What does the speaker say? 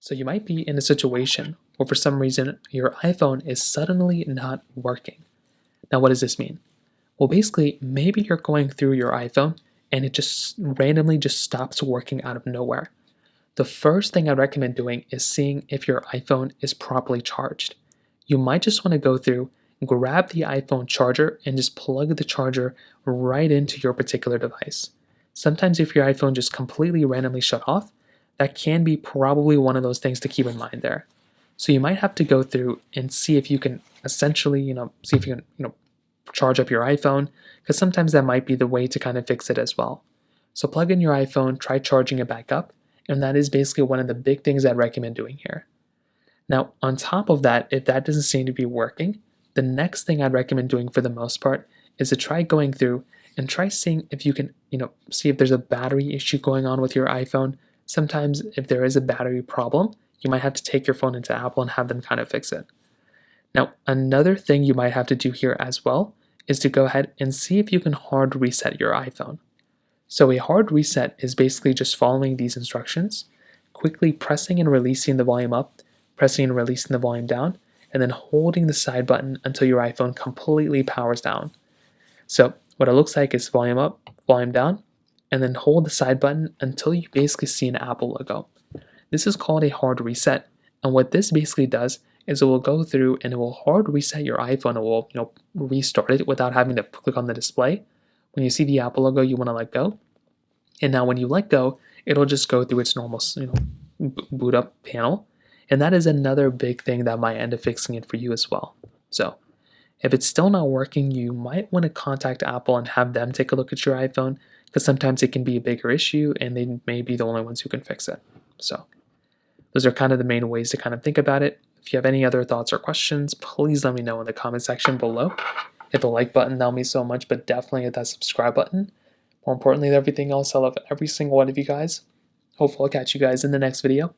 So you might be in a situation where for some reason your iPhone is suddenly not working. Now, what does this mean? Well, basically, maybe you're going through your iPhone and it just randomly just stops working out of nowhere. The first thing I recommend doing is seeing if your iPhone is properly charged. You might just want to go through, grab the iPhone charger, and just plug the charger right into your particular device. Sometimes, if your iPhone just completely randomly shut off, that can be probably one of those things to keep in mind there. So you might have to go through and see if you can essentially, see if you can, charge up your iPhone, because sometimes that might be the way to kind of fix it as well. So plug in your iPhone, try charging it back up, and that is basically one of the big things I'd recommend doing here. Now, on top of that, if that doesn't seem to be working, the next thing I'd recommend doing for the most part is to try going through and try seeing if you can, see if there's a battery issue going on with your iPhone. Sometimes if there is a battery problem, you might have to take your phone into Apple and have them kind of fix it. Now, another thing you might have to do here as well is to go ahead and see if you can hard reset your iPhone. So a hard reset is basically just following these instructions, quickly pressing and releasing the volume up, pressing and releasing the volume down, and then holding the side button until your iPhone completely powers down. So what it looks like is volume up, volume down, and then hold the side button until you basically see an Apple logo. This is called a hard reset, and what this basically does is it will go through and it will hard reset your iPhone. It will, restart it without having to click on the display. When you see the Apple logo, you want to let go. And now when you let go, it'll just go through its normal, boot up panel. And that is another big thing that might end up fixing it for you as well. So if it's still not working, you might want to contact Apple and have them take a look at your iPhone, because sometimes it can be a bigger issue and they may be the only ones who can fix it. So those are kind of the main ways to kind of think about it. If you have any other thoughts or questions, please let me know in the comment section below. Hit the like button, that'll mean so much, but definitely hit that subscribe button. More importantly than everything else, I love every single one of you guys. Hopefully I'll catch you guys in the next video.